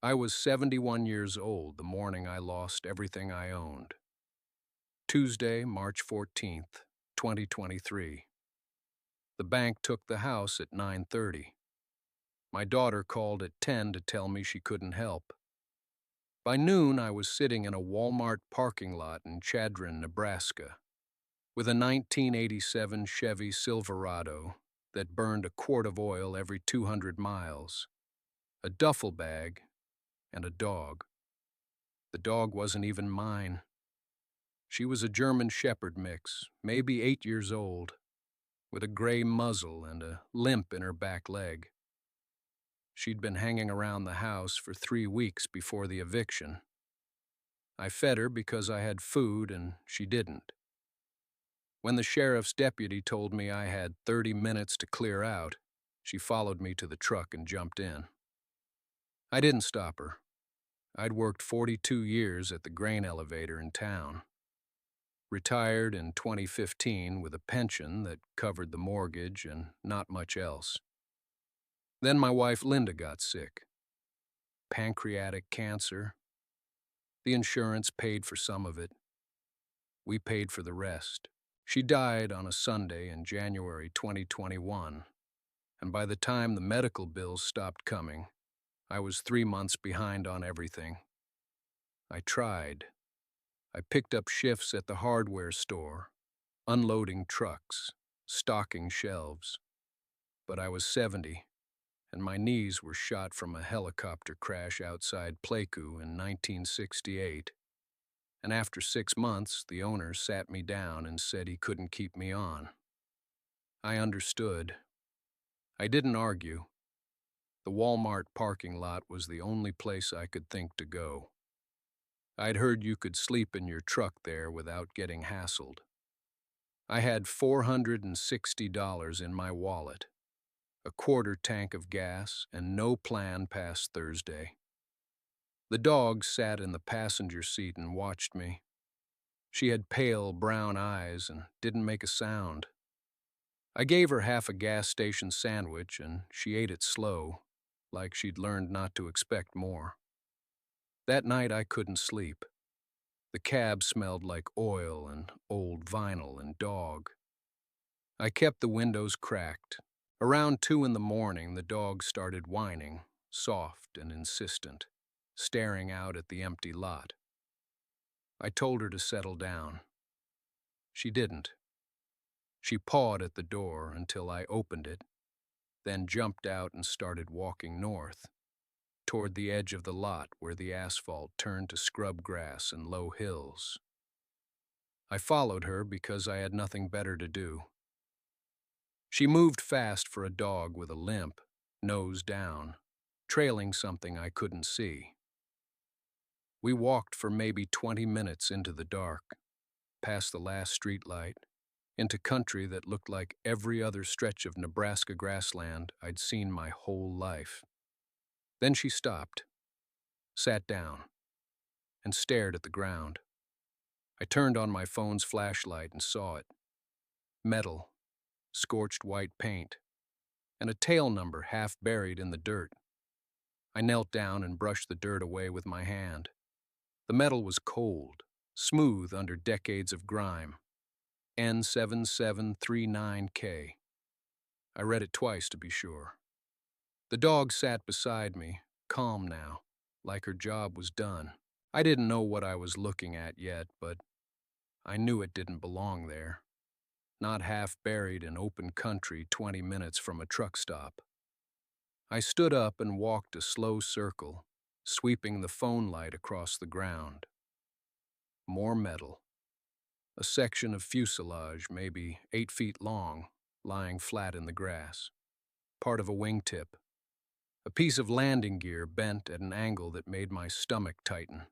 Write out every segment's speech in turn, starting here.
I was 71 years old the morning I lost everything I owned. Tuesday, March 14th, 2023. The bank took the house at 9:30. My daughter called at 10 to tell me she couldn't help. By noon, I was sitting in a Walmart parking lot in Chadron, Nebraska, with a 1987 Chevy Silverado that burned a quart of oil every 200 miles, a duffel bag, and a dog. The dog wasn't even mine. She was a German Shepherd mix, maybe 8 years old, with a gray muzzle and a limp in her back leg. She'd been hanging around the house for 3 weeks before the eviction. I fed her because I had food and she didn't. When the sheriff's deputy told me I had 30 minutes to clear out, she followed me to the truck and jumped in. I didn't stop her. I'd worked 42 years at the grain elevator in town. Retired in 2015 with a pension that covered the mortgage and not much else. Then my wife Linda got sick. Pancreatic cancer. The insurance paid for some of it. We paid for the rest. She died on a Sunday in January 2021, and by the time the medical bills stopped coming, I was 3 months behind on everything. I tried. I picked up shifts at the hardware store, unloading trucks, stocking shelves. But I was 70, and my knees were shot from a helicopter crash outside Pleiku in 1968. And after 6 months, the owner sat me down and said he couldn't keep me on. I understood. I didn't argue. The Walmart parking lot was the only place I could think to go. I'd heard you could sleep in your truck there without getting hassled. I had $460 in my wallet, a quarter tank of gas, and no plan past Thursday. The dog sat in the passenger seat and watched me. She had pale brown eyes and didn't make a sound. I gave her half a gas station sandwich and she ate it slow, like she'd learned not to expect more. That night I couldn't sleep. The cab smelled like oil and old vinyl and dog. I kept the windows cracked. Around 2 in the morning, the dog started whining, soft and insistent, staring out at the empty lot. I told her to settle down. She didn't. She pawed at the door until I opened it, then jumped out and started walking north, toward the edge of the lot where the asphalt turned to scrub grass and low hills. I followed her because I had nothing better to do. She moved fast for a dog with a limp, nose down, trailing something I couldn't see. We walked for maybe 20 minutes into the dark, past the last streetlight, into country that looked like every other stretch of Nebraska grassland I'd seen my whole life. Then she stopped, sat down, and stared at the ground. I turned on my phone's flashlight and saw it. Metal, scorched white paint, and a tail number half buried in the dirt. I knelt down and brushed the dirt away with my hand. The metal was cold, smooth under decades of grime. N7739K. I read it twice to be sure. The dog sat beside me, calm now, like her job was done. I didn't know what I was looking at yet, but I knew it didn't belong there. Not half buried in open country 20 minutes from a truck stop. I stood up and walked a slow circle, sweeping the phone light across the ground. More metal. A section of fuselage, maybe 8 feet long, lying flat in the grass. Part of a wingtip. A piece of landing gear bent at an angle that made my stomach tighten.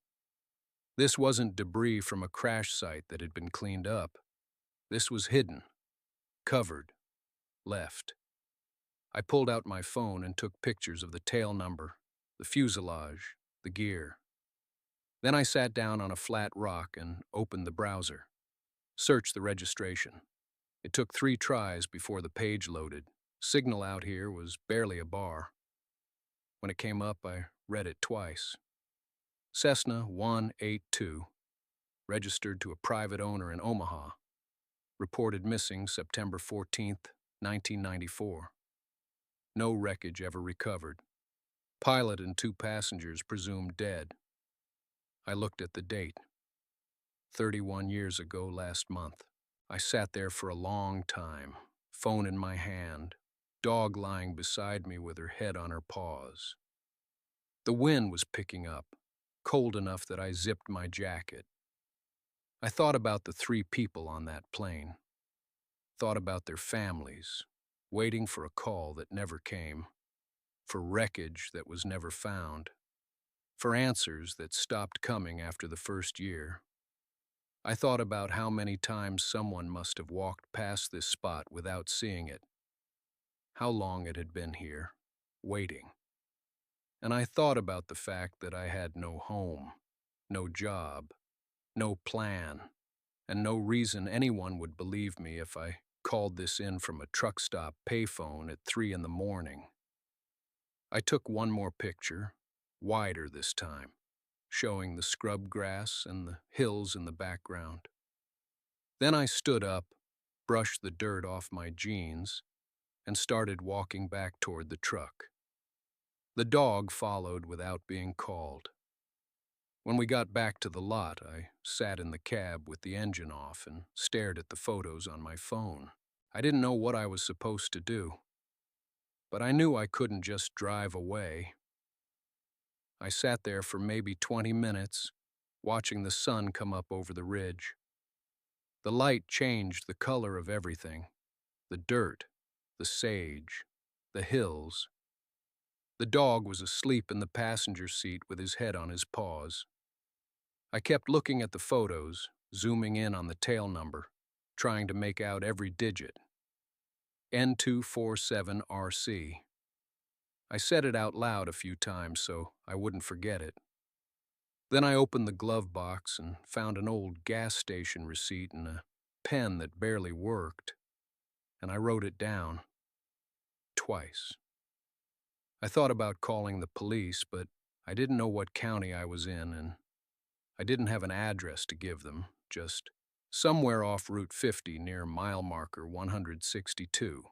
This wasn't debris from a crash site that had been cleaned up. This was hidden, covered, left. I pulled out my phone and took pictures of the tail number, the fuselage, the gear. Then I sat down on a flat rock and opened the browser. Searched the registration. It took 3 tries before the page loaded. Signal out here was barely a bar. When it came up, I read it twice. Cessna 182, registered to a private owner in Omaha, reported missing September 14th, 1994. No wreckage ever recovered. Pilot and 2 passengers presumed dead. I looked at the date. 31 years ago last month. I sat there for a long time, phone in my hand, dog lying beside me with her head on her paws. The wind was picking up, cold enough that I zipped my jacket. I thought about the 3 people on that plane, thought about their families, waiting for a call that never came, for wreckage that was never found, for answers that stopped coming after the first year. I thought about how many times someone must have walked past this spot without seeing it, how long it had been here, waiting. And I thought about the fact that I had no home, no job, no plan, and no reason anyone would believe me if I called this in from a truck stop payphone at 3 in the morning. I took one more picture, wider this time, showing the scrub grass and the hills in the background. Then I stood up, brushed the dirt off my jeans, and started walking back toward the truck. The dog followed without being called. When we got back to the lot, I sat in the cab with the engine off and stared at the photos on my phone. I didn't know what I was supposed to do, but I knew I couldn't just drive away. I sat there for maybe 20 minutes, watching the sun come up over the ridge. The light changed the color of everything: the dirt, the sage, the hills. The dog was asleep in the passenger seat with his head on his paws. I kept looking at the photos, zooming in on the tail number, trying to make out every digit. N247RC. I said it out loud a few times so I wouldn't forget it. Then I opened the glove box and found an old gas station receipt and a pen that barely worked, and I wrote it down. Twice. I thought about calling the police, but I didn't know what county I was in, and I didn't have an address to give them, just somewhere off Route 50 near mile marker 162.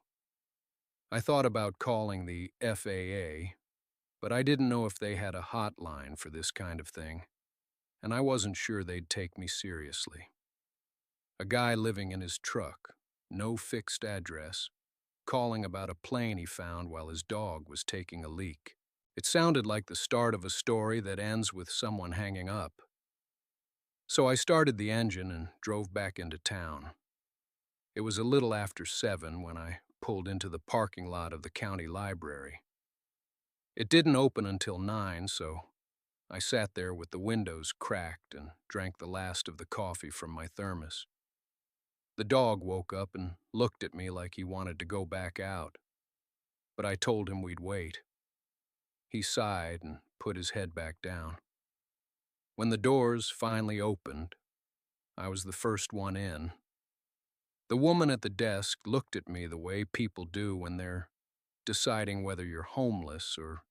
I thought about calling the FAA, but I didn't know if they had a hotline for this kind of thing, and I wasn't sure they'd take me seriously. A guy living in his truck, no fixed address, calling about a plane he found while his dog was taking a leak. It sounded like the start of a story that ends with someone hanging up. So I started the engine and drove back into town. It was a little after 7 when I pulled into the parking lot of the county library. It didn't open until 9, so I sat there with the windows cracked and drank the last of the coffee from my thermos. The dog woke up and looked at me like he wanted to go back out, but I told him we'd wait. He sighed and put his head back down. When the doors finally opened, I was the first one in. The woman at the desk looked at me the way people do when they're deciding whether you're homeless or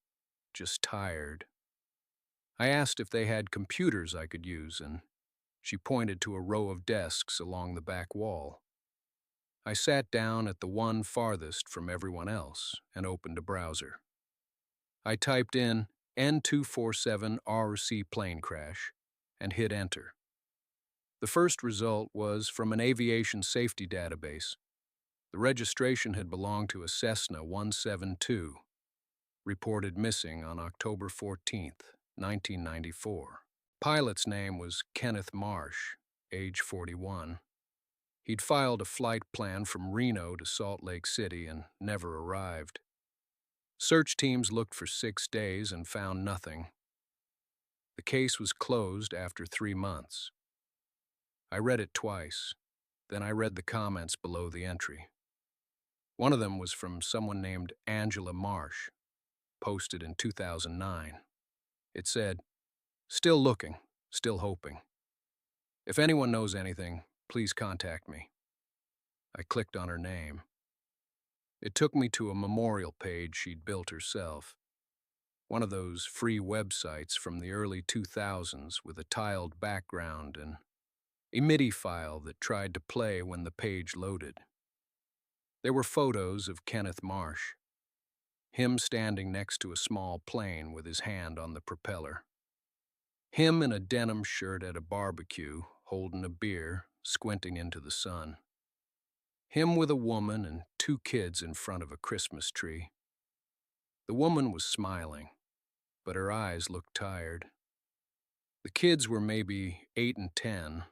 just tired. I asked if they had computers I could use, and she pointed to a row of desks along the back wall. I sat down at the one farthest from everyone else and opened a browser. I typed in N247RC plane crash and hit enter. The first result was from an aviation safety database. The registration had belonged to a Cessna 172, reported missing on October 14th, 1994. Pilot's name was Kenneth Marsh, age 41. He'd filed a flight plan from Reno to Salt Lake City and never arrived. Search teams looked for 6 days and found nothing. The case was closed after 3 months. I read it twice, then I read the comments below the entry. One of them was from someone named Angela Marsh, posted in 2009. It said, "Still looking, still hoping. If anyone knows anything, please contact me." I clicked on her name. It took me to a memorial page she'd built herself. One of those free websites from the early 2000s with a tiled background and a MIDI file that tried to play when the page loaded. There were photos of Kenneth Marsh, him standing next to a small plane with his hand on the propeller. Him in a denim shirt at a barbecue, holding a beer, squinting into the sun. Him with a woman and two kids in front of a Christmas tree. The woman was smiling, but her eyes looked tired. The kids were maybe 8 and 10.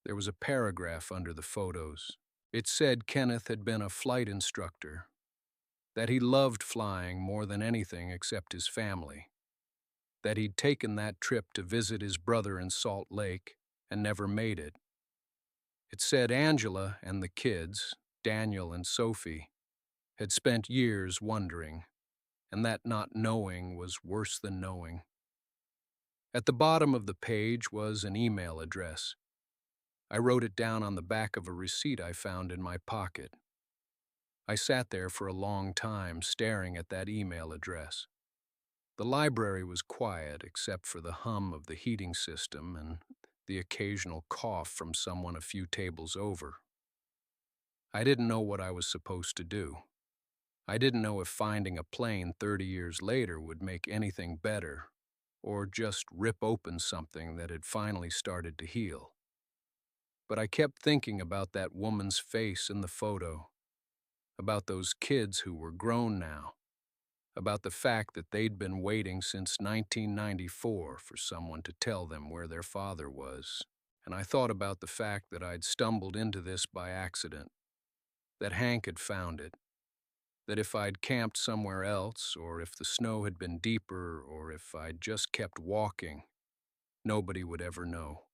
There was a paragraph under the photos. It said Kenneth had been a flight instructor, that he loved flying more than anything except his family, that he'd taken that trip to visit his brother in Salt Lake and never made it. It said Angela and the kids, Daniel and Sophie, had spent years wondering, and that not knowing was worse than knowing. At the bottom of the page was an email address. I wrote it down on the back of a receipt I found in my pocket. I sat there for a long time staring at that email address. The library was quiet except for the hum of the heating system and the occasional cough from someone a few tables over. I didn't know what I was supposed to do. I didn't know if finding a plane 30 years later would make anything better, or just rip open something that had finally started to heal. But I kept thinking about that woman's face in the photo, about those kids who were grown now, about the fact that they'd been waiting since 1994 for someone to tell them where their father was. And I thought about the fact that I'd stumbled into this by accident, that Hank had found it, that if I'd camped somewhere else, or if the snow had been deeper, or if I'd just kept walking, nobody would ever know.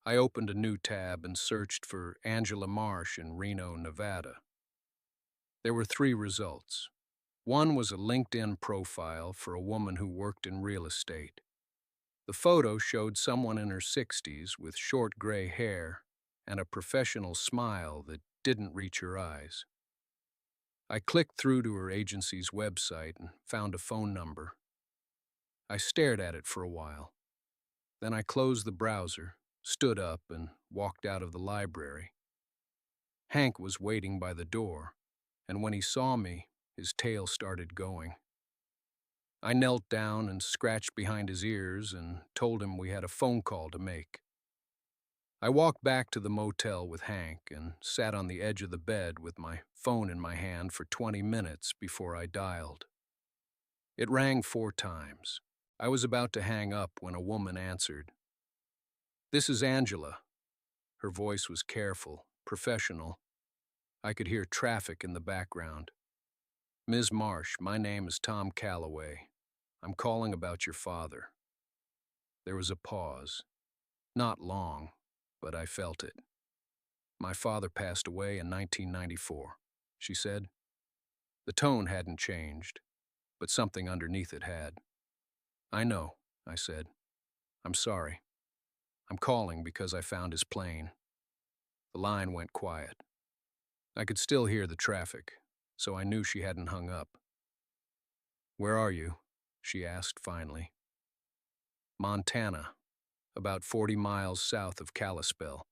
I opened a new tab and searched for Angela Marsh in Reno, Nevada. There were 3 results. One was a LinkedIn profile for a woman who worked in real estate. The photo showed someone in her 60s with short gray hair and a professional smile that didn't reach her eyes. I clicked through to her agency's website and found a phone number. I stared at it for a while. Then I closed the browser, stood up, and walked out of the library. Hank was waiting by the door, and when he saw me, his tail started going. I knelt down and scratched behind his ears and told him we had a phone call to make. I walked back to the motel with Hank and sat on the edge of the bed with my phone in my hand for 20 minutes before I dialed. It rang 4 times. I was about to hang up when a woman answered. "This is Angela." Her voice was careful, professional. I could hear traffic in the background. "Ms. Marsh, my name is Tom Calloway. I'm calling about your father." There was a pause. Not long, but I felt it. "My father passed away in 1994, she said. The tone hadn't changed, but something underneath it had. "I know," I said. "I'm sorry. I'm calling because I found his plane." The line went quiet. I could still hear the traffic, so I knew she hadn't hung up. "Where are you?" she asked finally. "Montana, about 40 miles south of Kalispell.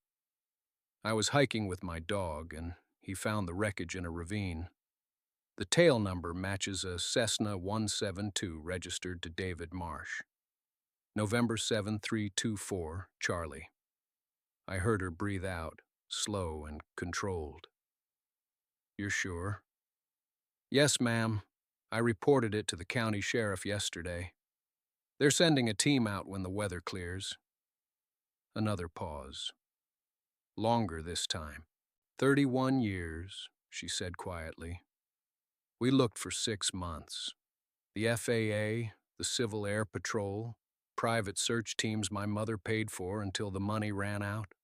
I was hiking with my dog, and he found the wreckage in a ravine. The tail number matches a Cessna 172 registered to David Marsh. November 7324, Charlie." I heard her breathe out, slow and controlled. "You're sure?" "Yes, ma'am. I reported it to the county sheriff yesterday. They're sending a team out when the weather clears." Another pause. Longer this time. 31 years, she said quietly. "We looked for 6 months. The FAA, the Civil Air Patrol, private search teams my mother paid for until the money ran out.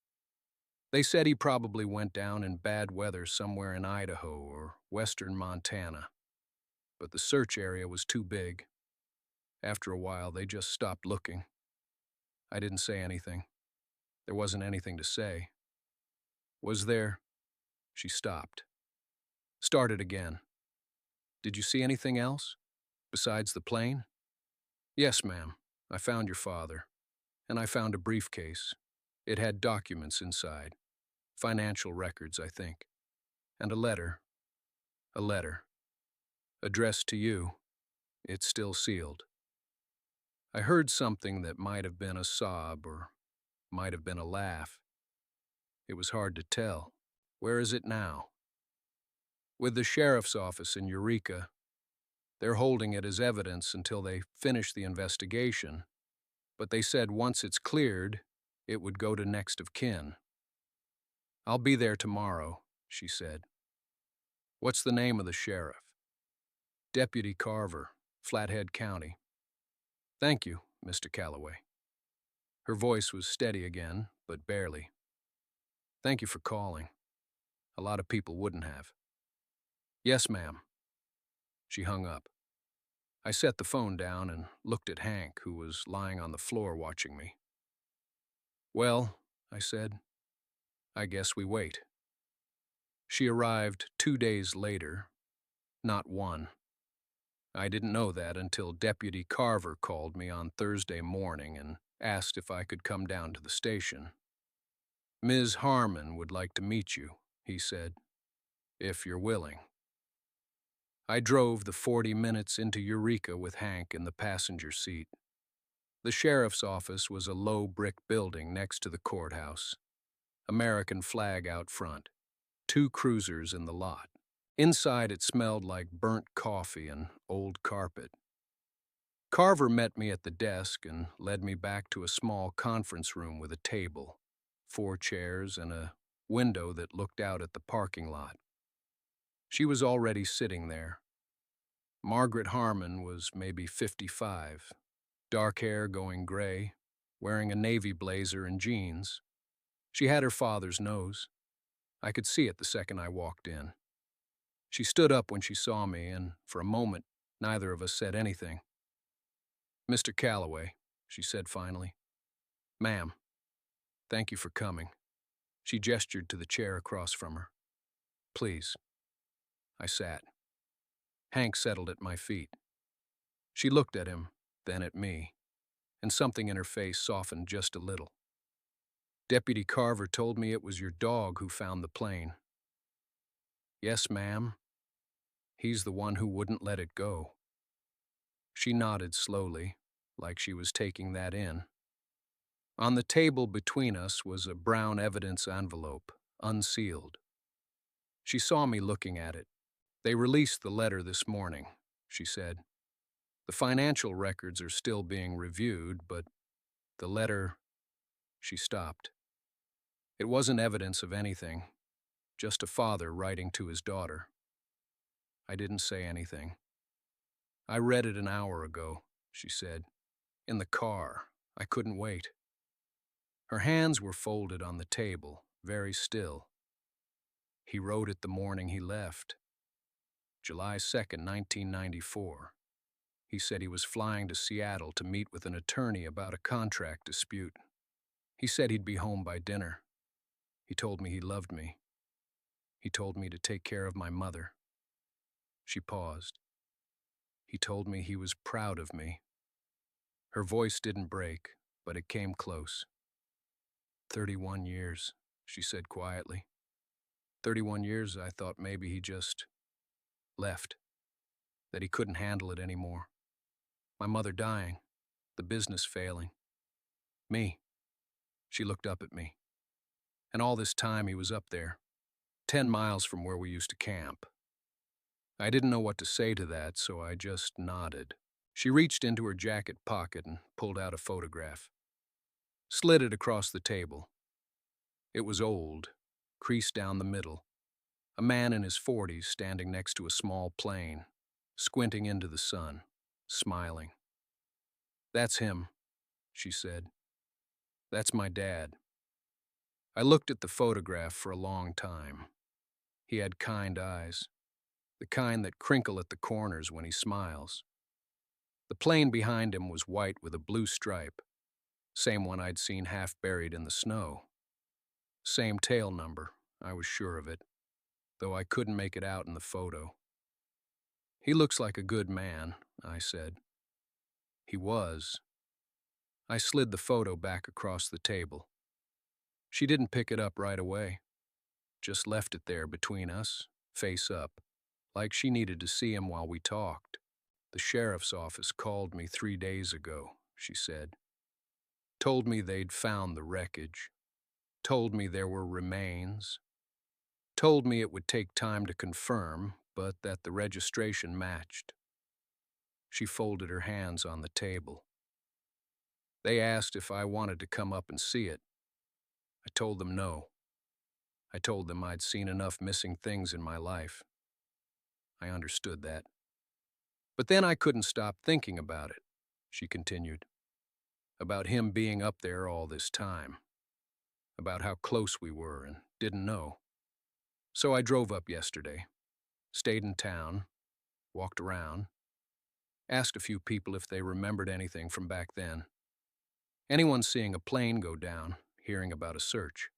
They said he probably went down in bad weather somewhere in Idaho or western Montana. But the search area was too big. After a while, they just stopped looking. I didn't say anything. There wasn't anything to say. Was there?" She stopped. Started again. "Did you see anything else?" Besides the plane? Yes, ma'am. I found your father, and I found a briefcase. It had documents inside, financial records, I think, and a letter, addressed to you. It's still sealed. I heard something that might have been a sob or might have been a laugh. It was hard to tell. Where is it now? With the sheriff's office in Eureka. They're holding it as evidence until they finish the investigation, but they said once it's cleared, it would go to next of kin. I'll be there tomorrow, she said. What's the name of the sheriff? Deputy Carver, Flathead County. Thank you, Mr. Calloway. Her voice was steady again, but barely. Thank you for calling. A lot of people wouldn't have. Yes, ma'am. She hung up. I set the phone down and looked at Hank, who was lying on the floor watching me. Well, I said, I guess we wait. She arrived 2 days later, not one. I didn't know that until Deputy Carver called me on Thursday morning and asked if I could come down to the station. Ms. Harmon would like to meet you, he said, if you're willing. I drove the 40 minutes into Eureka with Hank in the passenger seat. The sheriff's office was a low brick building next to the courthouse. American flag out front. 2 cruisers in the lot. Inside it smelled like burnt coffee and old carpet. Carver met me at the desk and led me back to a small conference room with a table, 4 chairs, and a window that looked out at the parking lot. She was already sitting there. Margaret Harmon was maybe 55, dark hair going gray, wearing a navy blazer and jeans. She had her father's nose. I could see it the second I walked in. She stood up when she saw me, and for a moment, neither of us said anything. Mr. Calloway, she said finally. Ma'am, thank you for coming. She gestured to the chair across from her. Please. I sat. Hank settled at my feet. She looked at him, then at me, and something in her face softened just a little. Deputy Carver told me it was your dog who found the plane. Yes, ma'am. He's the one who wouldn't let it go. She nodded slowly, like she was taking that in. On the table between us was a brown evidence envelope, unsealed. She saw me looking at it. They released the letter this morning, she said. The financial records are still being reviewed, but the letter... She stopped. It wasn't evidence of anything, just a father writing to his daughter. I didn't say anything. I read it an hour ago, she said. In the car. I couldn't wait. Her hands were folded on the table, very still. He wrote it the morning he left. July 2nd, 1994. He said he was flying to Seattle to meet with an attorney about a contract dispute. He said he'd be home by dinner. He told me he loved me. He told me to take care of my mother. She paused. He told me he was proud of me. Her voice didn't break, but it came close. 31 years, she said quietly. 31 years, I thought maybe he just left, that he couldn't handle it anymore. My mother dying, the business failing. Me. She looked up at me. And all this time he was up there, 10 miles from where we used to camp. I didn't know what to say to that, so I just nodded. She reached into her jacket pocket and pulled out a photograph. Slid it across the table. It was old, creased down the middle. A man in his 40s standing next to a small plane, squinting into the sun, smiling. That's him, she said. That's my dad. I looked at the photograph for a long time. He had kind eyes, the kind that crinkle at the corners when he smiles. The plane behind him was white with a blue stripe, same one I'd seen half buried in the snow. Same tail number, I was sure of it, though I couldn't make it out in the photo. He looks like a good man, I said. He was. I slid the photo back across the table. She didn't pick it up right away, just left it there between us, face up, like she needed to see him while we talked. The sheriff's office called me 3 days ago, she said. Told me they'd found the wreckage. Told me there were remains. Told me it would take time to confirm, but that the registration matched. She folded her hands on the table. They asked if I wanted to come up and see it. I told them no. I told them I'd seen enough missing things in my life. I understood that. But then I couldn't stop thinking about it, she continued. About him being up there all this time. About how close we were and didn't know. So I drove up yesterday, stayed in town, walked around, asked a few people if they remembered anything from back then. Anyone seeing a plane go down, hearing about a search.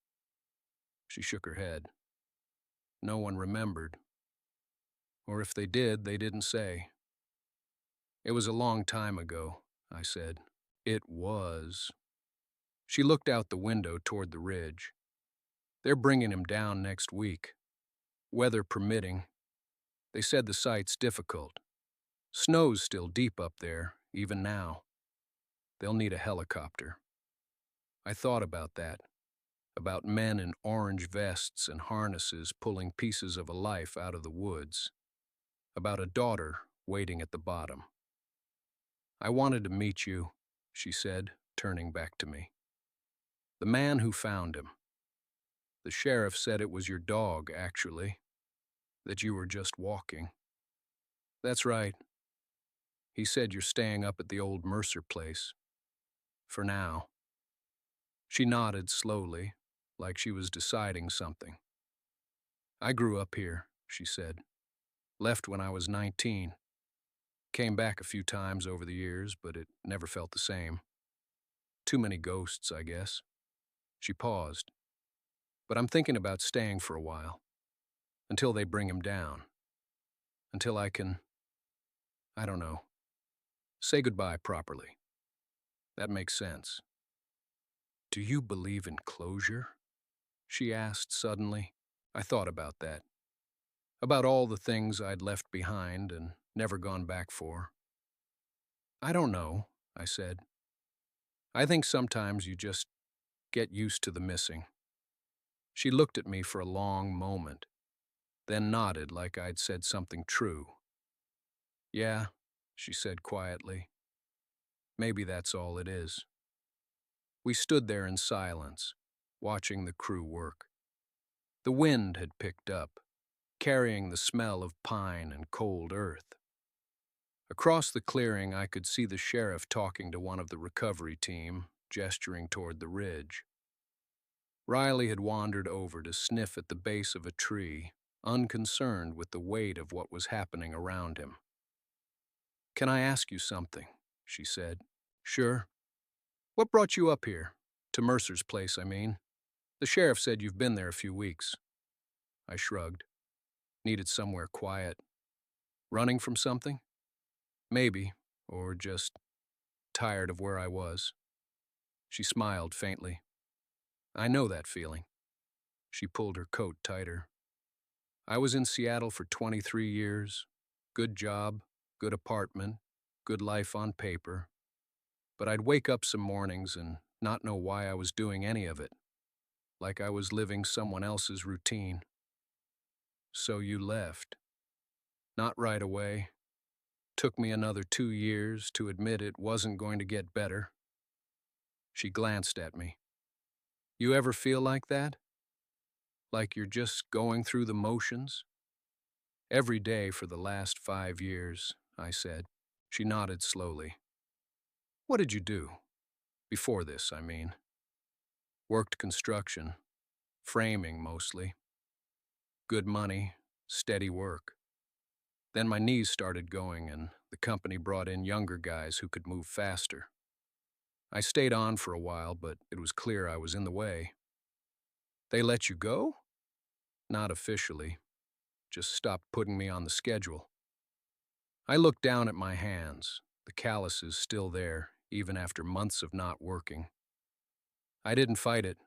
She shook her head. No one remembered. Or if they did, they didn't say. It was a long time ago, I said. It was. She looked out the window toward the ridge. They're bringing him down next week. Weather permitting. They said the site's difficult. Snow's still deep up there, even now. They'll need a helicopter. I thought about that. About men in orange vests and harnesses pulling pieces of a life out of the woods. About a daughter waiting at the bottom. I wanted to meet you, she said, turning back to me. The man who found him. The sheriff said it was your dog, actually. That you were just walking. That's right. He said you're staying up at the old Mercer place. For now. She nodded slowly, like she was deciding something. I grew up here, she said. Left when I was 19. Came back a few times over the years, but it never felt the same. Too many ghosts, I guess. She paused. But I'm thinking about staying for a while. Until they bring him down. Until I can, I don't know, say goodbye properly. That makes sense. Do you believe in closure? She asked suddenly. I thought about that. About all the things I'd left behind and never gone back for. I don't know, I said. I think sometimes you just get used to the missing. She looked at me for a long moment, then nodded like I'd said something true. Yeah, she said quietly. Maybe that's all it is. We stood there in silence, watching the crew work. The wind had picked up, carrying the smell of pine and cold earth. Across the clearing, I could see the sheriff talking to one of the recovery team, gesturing toward the ridge. Riley had wandered over to sniff at the base of a tree, unconcerned with the weight of what was happening around him. Can I ask you something? She said. Sure. What brought you up here? To Mercer's place, I mean. The sheriff said you've been there a few weeks. I shrugged. Needed somewhere quiet. Running from something? Maybe, or just tired of where I was. She smiled faintly. I know that feeling. She pulled her coat tighter. I was in Seattle for 23 years. Good job, good apartment, good life on paper. But I'd wake up some mornings and not know why I was doing any of it. Like I was living someone else's routine. So you left. Not right away. Took me another 2 years to admit it wasn't going to get better. She glanced at me. You ever feel like that? Like you're just going through the motions? Every day for the last 5 years, I said. She nodded slowly. What did you do? Before this, I mean. Worked construction. Framing, mostly. Good money, steady work. Then my knees started going, and the company brought in younger guys who could move faster. I stayed on for a while, but it was clear I was in the way. They let you go? Not officially. Just stopped putting me on the schedule. I looked down at my hands, the calluses still there, even after months of not working. I didn't fight it.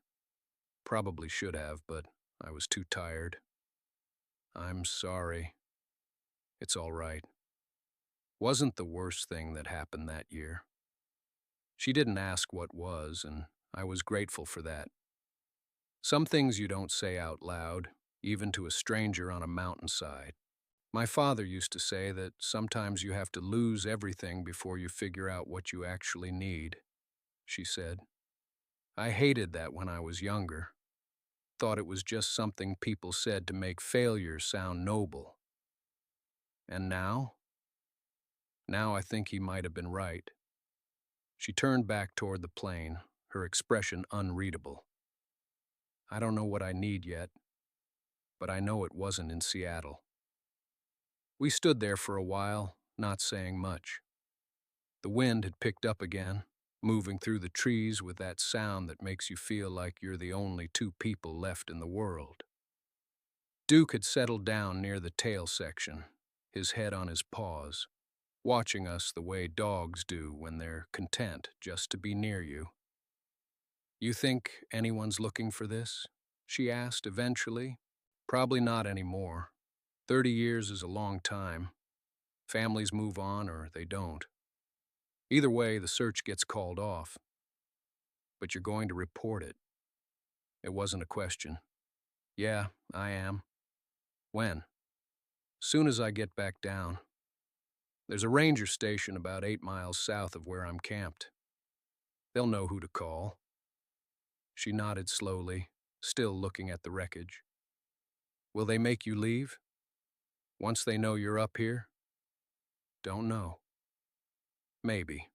Probably should have, but I was too tired. I'm sorry. It's all right. Wasn't the worst thing that happened that year. She didn't ask what was, and I was grateful for that. Some things you don't say out loud, even to a stranger on a mountainside. My father used to say that sometimes you have to lose everything before you figure out what you actually need, she said. I hated that when I was younger. Thought it was just something people said to make failure sound noble. And now? Now I think he might have been right. She turned back toward the plane, her expression unreadable. I don't know what I need yet, but I know it wasn't in Seattle. We stood there for a while, not saying much. The wind had picked up again, moving through the trees with that sound that makes you feel like you're the only two people left in the world. Duke had settled down near the tail section, his head on his paws, watching us the way dogs do when they're content just to be near you. You think anyone's looking for this? She asked eventually. Probably not anymore. 30 years is a long time. Families move on or they don't. Either way, the search gets called off. But you're going to report it. It wasn't a question. Yeah, I am. When? Soon as I get back down. There's a ranger station about 8 miles south of where I'm camped. They'll know who to call. She nodded slowly, still looking at the wreckage. Will they make you leave? Once they know you're up here? Don't know. Maybe.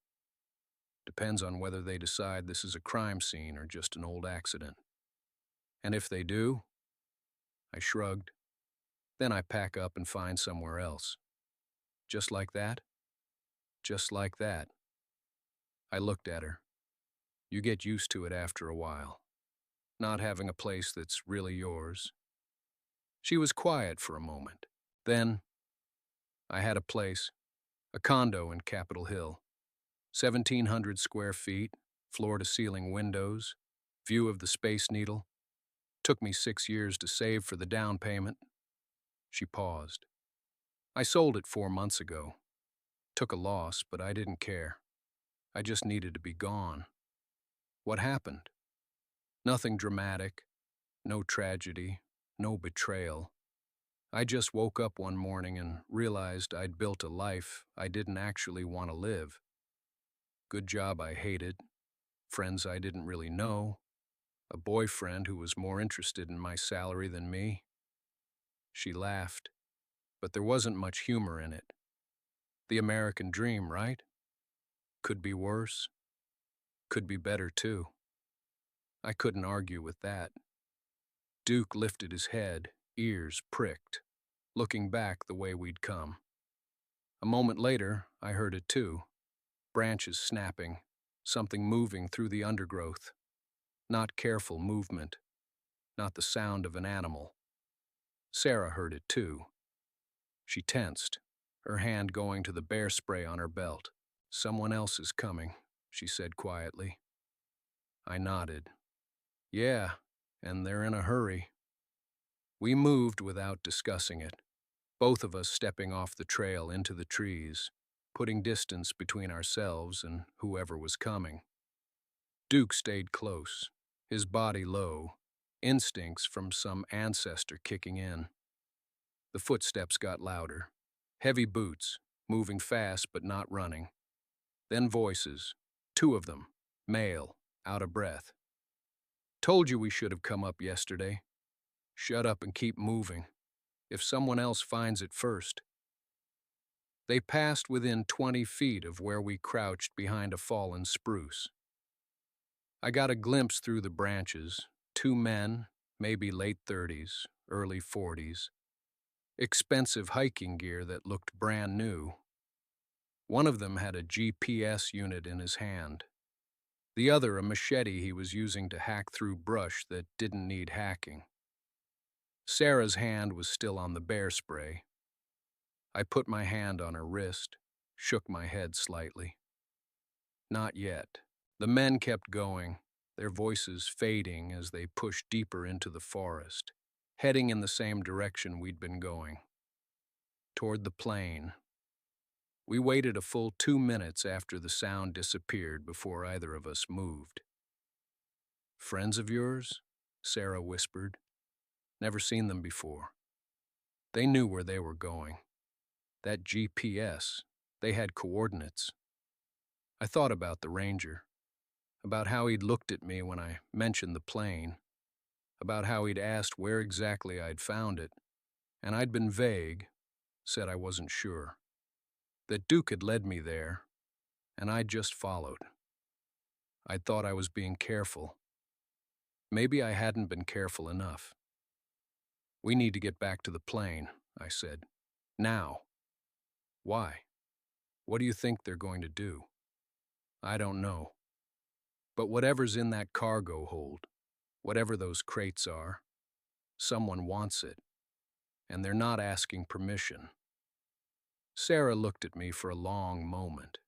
Depends on whether they decide this is a crime scene or just an old accident. And if they do? I shrugged. Then I pack up and find somewhere else. Just like that? Just like that. I looked at her. You get used to it after a while. Not having a place that's really yours. She was quiet for a moment. Then, I had a place, a condo in Capitol Hill. 1,700 square feet, floor-to-ceiling windows, view of the Space Needle. Took me 6 years to save for the down payment. She paused. I sold it 4 months ago. Took a loss, but I didn't care. I just needed to be gone. What happened? Nothing dramatic, no tragedy, no betrayal. I just woke up one morning and realized I'd built a life I didn't actually want to live. Good job I hated, friends I didn't really know, a boyfriend who was more interested in my salary than me. She laughed, but there wasn't much humor in it. The American dream, right? Could be worse. Could be better, too. I couldn't argue with that. Duke lifted his head, ears pricked, looking back the way we'd come. A moment later, I heard it too. Branches snapping, something moving through the undergrowth. Not careful movement, not the sound of an animal. Sarah heard it too. She tensed, her hand going to the bear spray on her belt. Someone else is coming, she said quietly. I nodded. Yeah, and they're in a hurry. We moved without discussing it, both of us stepping off the trail into the trees, putting distance between ourselves and whoever was coming. Duke stayed close, his body low, instincts from some ancestor kicking in. The footsteps got louder. Heavy boots, moving fast but not running. Then voices, 2 of them, male, out of breath. Told you we should have come up yesterday. Shut up and keep moving. If someone else finds it first. They passed within 20 feet of where we crouched behind a fallen spruce. I got a glimpse through the branches, 2 men, maybe late 30s, early 40s. Expensive hiking gear that looked brand new. One of them had a GPS unit in his hand. The other a machete he was using to hack through brush that didn't need hacking. Sarah's hand was still on the bear spray. I put my hand on her wrist, shook my head slightly. Not yet. The men kept going, their voices fading as they pushed deeper into the forest, heading in the same direction we'd been going, toward the plain. We waited a full 2 minutes after the sound disappeared before either of us moved. "Friends of yours?" Sarah whispered. "Never seen them before." They knew where they were going. That GPS, they had coordinates. I thought about the ranger, about how he'd looked at me when I mentioned the plane, about how he'd asked where exactly I'd found it, and I'd been vague, said I wasn't sure. That Duke had led me there, and I'd just followed. I'd thought I was being careful. Maybe I hadn't been careful enough. "We need to get back to the plane," I said. "Now." "Why? What do you think they're going to do?" "I don't know. But whatever's in that cargo hold, whatever those crates are, someone wants it, and they're not asking permission." Sarah looked at me for a long moment.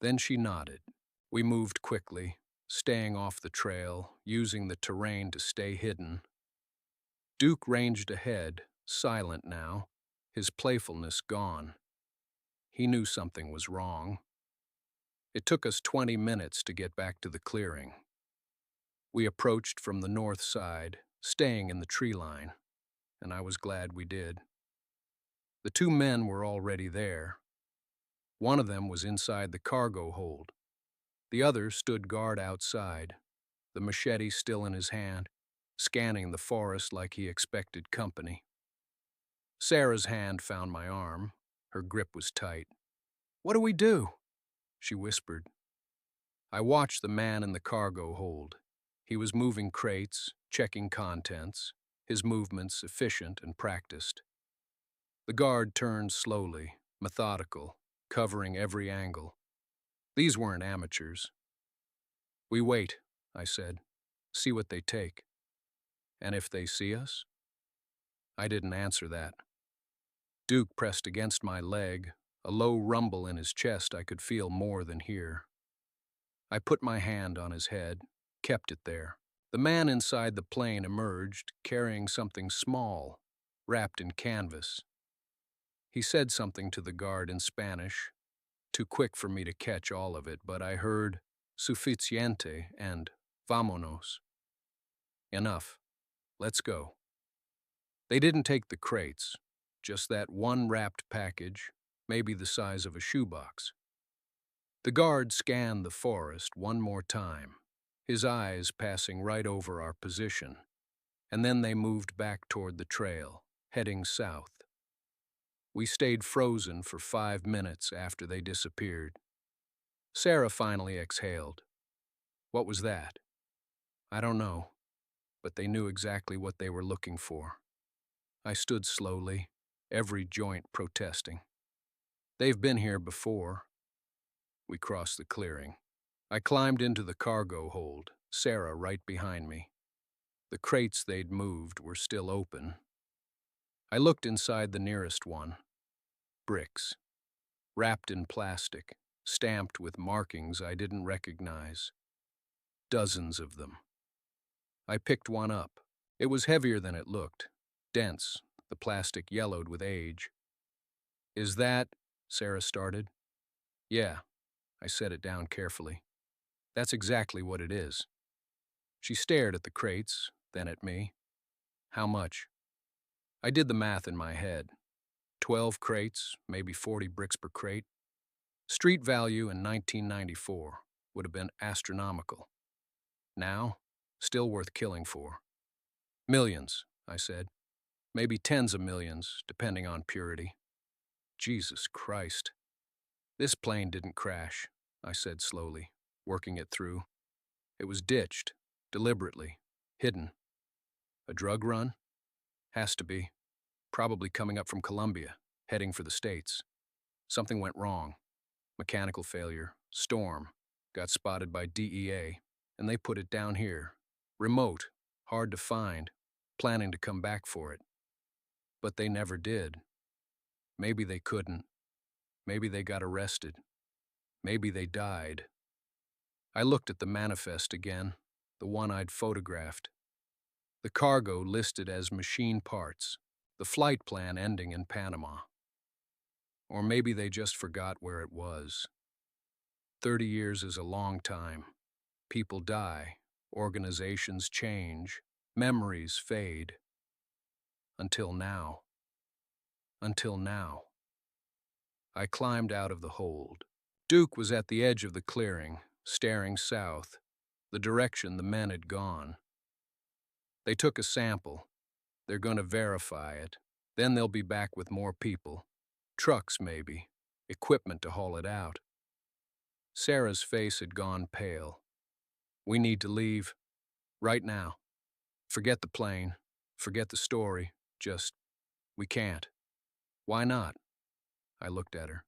Then she nodded. We moved quickly, staying off the trail, using the terrain to stay hidden. Duke ranged ahead, silent now, his playfulness gone. He knew something was wrong. It took us 20 minutes to get back to the clearing. We approached from the north side, staying in the tree line, and I was glad we did. The two men were already there. One of them was inside the cargo hold. The other stood guard outside, the machete still in his hand, scanning the forest like he expected company. Sarah's hand found my arm. Her grip was tight. "What do we do?" she whispered. I watched the man in the cargo hold. He was moving crates, checking contents, his movements efficient and practiced. The guard turned slowly, methodical, covering every angle. These weren't amateurs. "We wait," I said. "See what they take." "And if they see us?" I didn't answer that. Duke pressed against my leg, a low rumble in his chest I could feel more than hear. I put my hand on his head, kept it there. The man inside the plane emerged, carrying something small, wrapped in canvas. He said something to the guard in Spanish, too quick for me to catch all of it, but I heard "suficiente" and "vámonos." Enough. Let's go. They didn't take the crates, just that one wrapped package, maybe the size of a shoebox. The guard scanned the forest one more time, his eyes passing right over our position, and then they moved back toward the trail, heading south. We stayed frozen for 5 minutes after they disappeared. Sarah finally exhaled. "What was that?" "I don't know, but they knew exactly what they were looking for." I stood slowly, every joint protesting. "They've been here before." We crossed the clearing. I climbed into the cargo hold, Sarah right behind me. The crates they'd moved were still open. I looked inside the nearest one. Bricks, wrapped in plastic, stamped with markings I didn't recognize. Dozens of them. I picked one up. It was heavier than it looked, dense, the plastic yellowed with age. "Is that—" Sarah started. "Yeah," I set it down carefully. "That's exactly what it is." She stared at the crates, then at me. "How much?" I did the math in my head. 12 crates, maybe 40 bricks per crate. Street value in 1994 would have been astronomical. Now, still worth killing for. "Millions," I said. "Maybe tens of millions, depending on purity." Jesus Christ. "This plane didn't crash," I said slowly, working it through. "It was ditched, deliberately, hidden. A drug run? Has to be. Probably coming up from Colombia, heading for the States. Something went wrong. Mechanical failure, storm, got spotted by DEA, and they put it down here. Remote, hard to find, planning to come back for it. But they never did." Maybe they couldn't. Maybe they got arrested. Maybe they died. I looked at the manifest again, the one I'd photographed. The cargo listed as machine parts, the flight plan ending in Panama. Or maybe they just forgot where it was. 30 years is a long time. People die, organizations change, memories fade. Until now. Until now. I climbed out of the hold. Duke was at the edge of the clearing, staring south, the direction the men had gone. They took a sample. They're going to verify it. Then they'll be back with more people. Trucks, maybe. Equipment to haul it out. Sarah's face had gone pale. We need to leave. Right now. Forget the plane. Forget the story. We can't. Why not? I looked at her.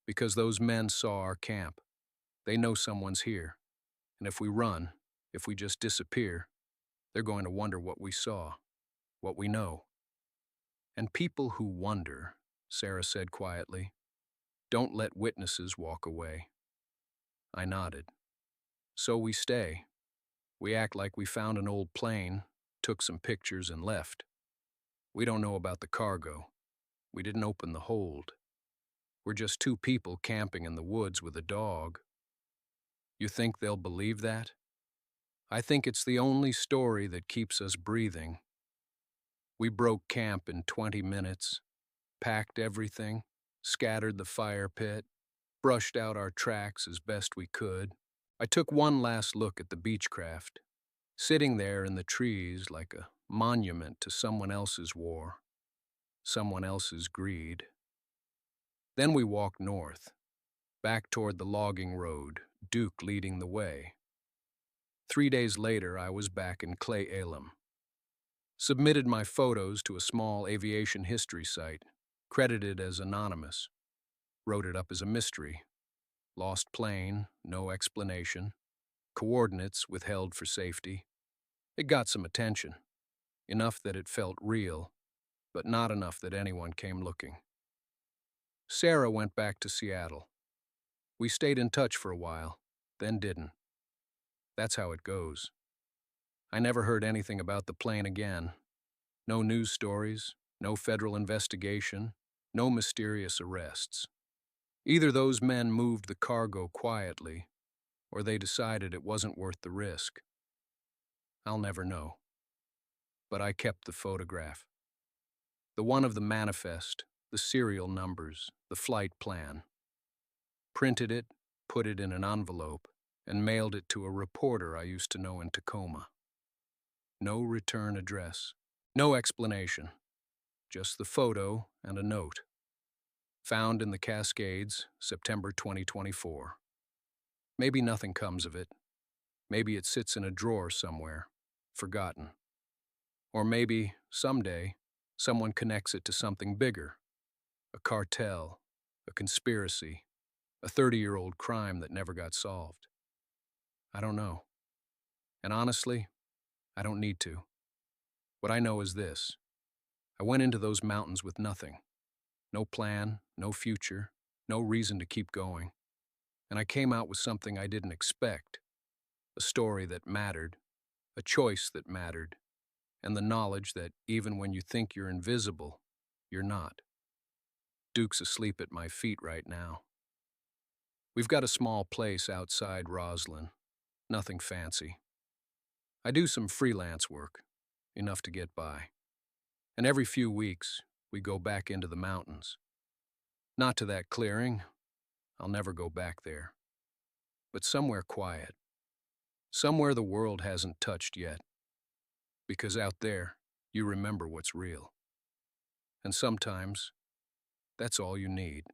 Because those men saw our camp. They know someone's here. And if we run, if we just disappear, they're going to wonder what we saw, what we know. And people who wonder, Sarah said quietly, don't let witnesses walk away. I nodded. So we stay. We act like we found an old plane, took some pictures and left. We don't know about the cargo. We didn't open the hold. We're just two people camping in the woods with a dog. You think they'll believe that? I think it's the only story that keeps us breathing. We broke camp in 20 minutes, packed everything, scattered the fire pit, brushed out our tracks as best we could. I took one last look at the Beechcraft, sitting there in the trees like a monument to someone else's war, someone else's greed. Then we walked north, back toward the logging road, Duke leading the way. 3 days later, I was back in Cle Elum. Submitted my photos to a small aviation history site, credited as anonymous. Wrote it up as a mystery. Lost plane, no explanation. Coordinates withheld for safety. It got some attention. Enough that it felt real, but not enough that anyone came looking. Sarah went back to Seattle. We stayed in touch for a while, then didn't. That's how it goes. I never heard anything about the plane again. No news stories, no federal investigation, no mysterious arrests. Either those men moved the cargo quietly, or they decided it wasn't worth the risk. I'll never know. But I kept the photograph. The one of the manifest, the serial numbers, the flight plan. Printed it, put it in an envelope, and mailed it to a reporter I used to know in Tacoma. No return address, no explanation, just the photo and a note. Found in the Cascades, September 2024. Maybe nothing comes of it. Maybe it sits in a drawer somewhere, forgotten. Or maybe, someday, someone connects it to something bigger. A cartel, a conspiracy, a 30-year-old crime that never got solved. I don't know. And honestly, I don't need to. What I know is this. I went into those mountains with nothing. No plan, no future, no reason to keep going. And I came out with something I didn't expect. A story that mattered, a choice that mattered, and the knowledge that even when you think you're invisible, you're not. Duke's asleep at my feet right now. We've got a small place outside Roslyn. Nothing fancy. I do some freelance work, enough to get by. And every few weeks, we go back into the mountains. Not to that clearing. I'll never go back there. But somewhere quiet. Somewhere the world hasn't touched yet. Because out there, you remember what's real. And sometimes, that's all you need.